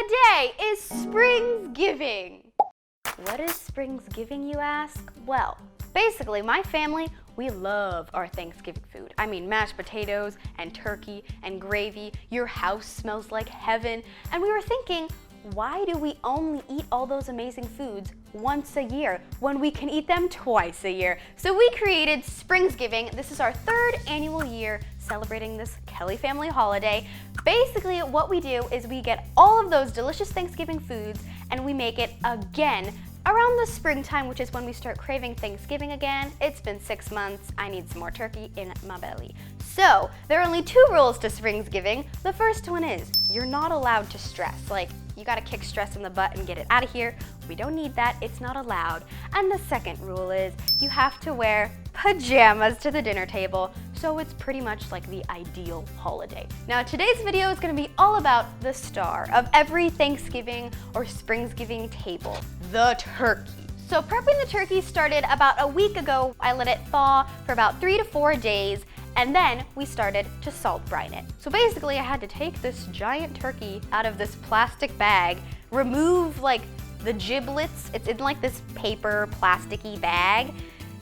Today is Springsgiving. What is Springsgiving, you ask? Well, basically my family, we love our Thanksgiving food. I mean, mashed potatoes and turkey and gravy. Your house smells like heaven. And we were thinking, why do we only eat all those amazing foods once a year when we can eat them twice a year? So we created Springsgiving. This is our third annual year celebrating this Kelley family holiday. Basically, what we do is we get all of those delicious Thanksgiving foods and we make it again around the springtime, which is when we start craving Thanksgiving again. It's been 6 months. I need some more turkey in my belly. So there are only 2 rules to Springsgiving. The first one is you're not allowed to stress. Like, you gotta kick stress in the butt and get it out of here. We don't need that, it's not allowed. And the second rule is you have to wear pajamas to the dinner table, so it's pretty much like the ideal holiday. Now today's video is gonna be all about the star of every Thanksgiving or Springsgiving table, the turkey. So prepping the turkey started about a week ago. I let it thaw for about 3 to 4 days, and then we started to salt brine it. So basically I had to take this giant turkey out of this plastic bag, remove like the giblets. It's in like this paper plasticky bag.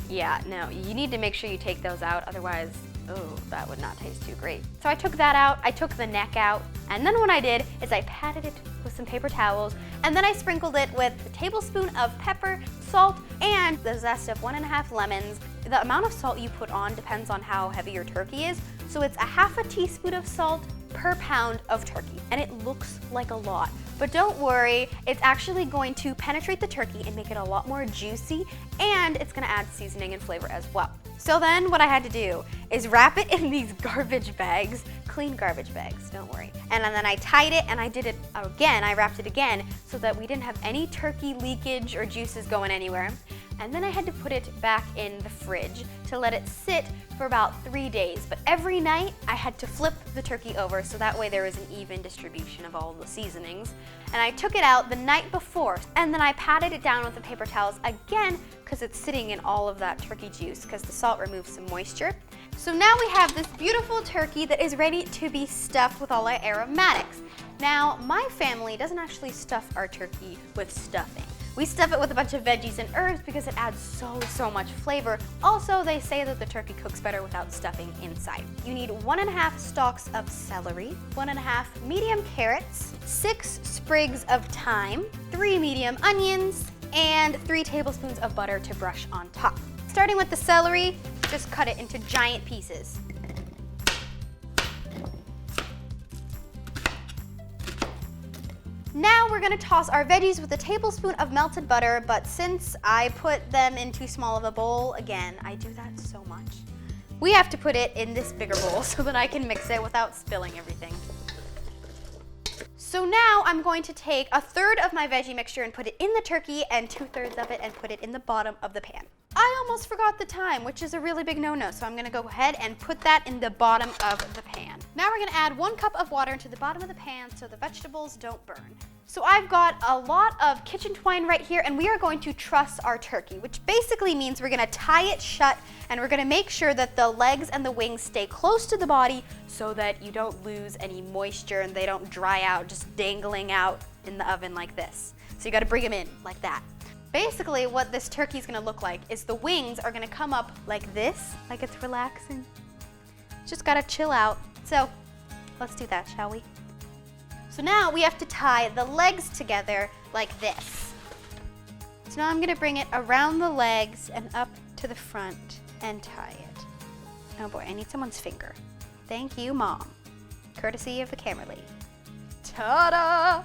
Yeah, no, you need to make sure you take those out, otherwise, oh, that would not taste too great. So I took that out, I took the neck out, and then what I did is I patted it with some paper towels, and then I sprinkled it with a tablespoon of pepper, salt, and the zest of 1.5 lemons. The amount of salt you put on depends on how heavy your turkey is, so it's 1/2 teaspoon of salt per pound of turkey, and it looks like a lot. But don't worry, it's actually going to penetrate the turkey and make it a lot more juicy, and it's gonna add seasoning and flavor as well. So then what I had to do is wrap it in these garbage bags, clean garbage bags, don't worry. And then I tied it and I did it again, I wrapped it again so that we didn't have any turkey leakage or juices going anywhere. And then I had to put it back in the fridge to let it sit for about 3 days. But every night I had to flip the turkey over so that way there was an even distribution of all the seasonings. And I took it out the night before and then I patted it down with the paper towels again because it's sitting in all of that turkey juice because the salt removes some moisture. So now we have this beautiful turkey that is ready to be stuffed with all our aromatics. Now, my family doesn't actually stuff our turkey with stuffing. We stuff it with a bunch of veggies and herbs because it adds so much flavor. Also, they say that the turkey cooks better without stuffing inside. You need 1.5 stalks of celery, 1.5 medium carrots, 6 sprigs of thyme, 3 medium onions, and 3 tablespoons of butter to brush on top. Starting with the celery, just cut it into giant pieces. Now we're gonna toss our veggies with a tablespoon of melted butter, but since I put them in too small of a bowl, again, I do that so much. We have to put it in this bigger bowl so that I can mix it without spilling everything. So now I'm going to take 1/3 of my veggie mixture and put it in the turkey and 2/3 of it and put it in the bottom of the pan. I almost forgot the thyme, which is a really big no-no, so I'm gonna go ahead and put that in the bottom of the pan. Now we're gonna add 1 cup of water into the bottom of the pan so the vegetables don't burn. So I've got a lot of kitchen twine right here, and we are going to truss our turkey, which basically means we're gonna tie it shut, and we're gonna make sure that the legs and the wings stay close to the body so that you don't lose any moisture and they don't dry out just dangling out in the oven like this. So you gotta bring them in like that. Basically, what this turkey is gonna look like is the wings are gonna come up like this, like it's relaxing. Just gotta chill out. So let's do that, shall we? So now we have to tie the legs together like this. So now I'm gonna bring it around the legs and up to the front and tie it. Oh boy, I need someone's finger. Thank you, Mom. Courtesy of the camera lady. Ta-da!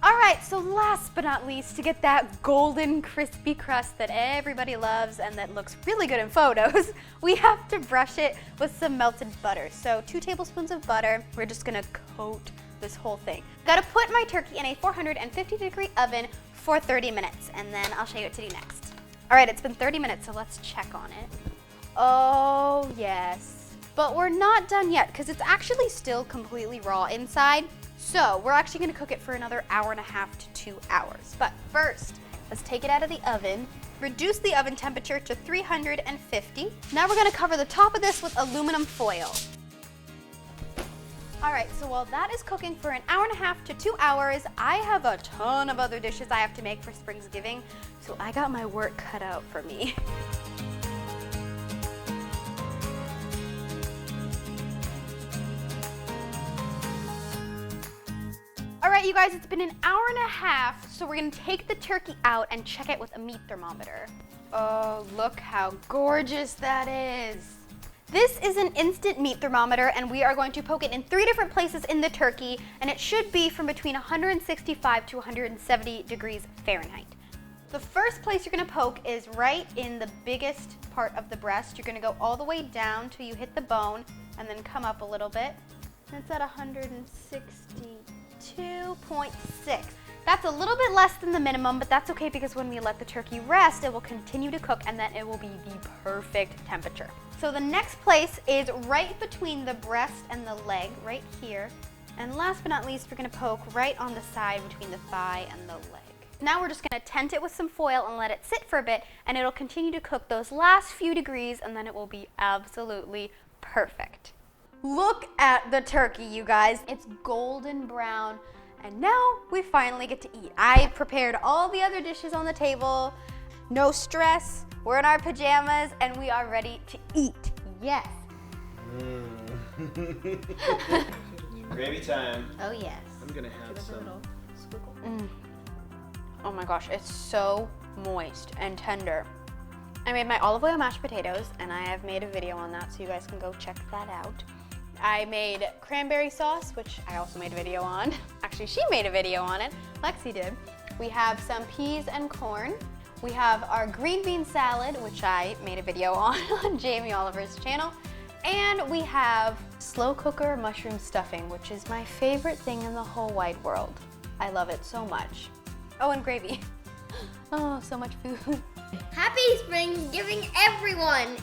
All right, so last but not least, to get that golden crispy crust that everybody loves and that looks really good in photos, we have to brush it with some melted butter. So 2 tablespoons of butter, we're just gonna coat this whole thing. Gotta put my turkey in a 450-degree oven for 30 minutes, and then I'll show you what to do next. All right, it's been 30 minutes, so let's check on it. Oh, yes. But we're not done yet, because it's actually still completely raw inside. So we're actually gonna cook it for another 1.5 to 2 hours. But first, let's take it out of the oven, reduce the oven temperature to 350. Now we're gonna cover the top of this with aluminum foil. All right, so while that is cooking for an hour and a half to 2 hours, I have a ton of other dishes I have to make for Springsgiving, so I got my work cut out for me. All right, you guys, it's been an hour and a half, so we're gonna take the turkey out and check it with a meat thermometer. Oh, look how gorgeous that is. This is an instant meat thermometer, and we are going to poke it in 3 different places in the turkey, and it should be from between 165 to 170 degrees Fahrenheit. The first place you're gonna poke is right in the biggest part of the breast. You're gonna go all the way down till you hit the bone, and then come up a little bit. And it's at 162.6. That's a little bit less than the minimum, but that's okay because when we let the turkey rest, it will continue to cook and then it will be the perfect temperature. So the next place is right between the breast and the leg, right here. And last but not least, we're gonna poke right on the side between the thigh and the leg. Now we're just gonna tent it with some foil and let it sit for a bit, and it'll continue to cook those last few degrees, and then it will be absolutely perfect. Look at the turkey, you guys. It's golden brown. And now we finally get to eat. I prepared all the other dishes on the table. No stress. We're in our pajamas and we are ready to eat. Yes. Gravy time. Oh yes. I'm gonna have some. Oh my gosh, it's so moist and tender. I made my olive oil mashed potatoes and I have made a video on that, so you guys can go check that out. I made cranberry sauce, which I also made a video on. Actually, she made a video on it. Lexi did. We have some peas and corn. We have our green bean salad, which I made a video on Jamie Oliver's channel. And we have slow cooker mushroom stuffing, which is my favorite thing in the whole wide world. I love it so much. Oh, and gravy. Oh, so much food. Happy Springsgiving, everyone!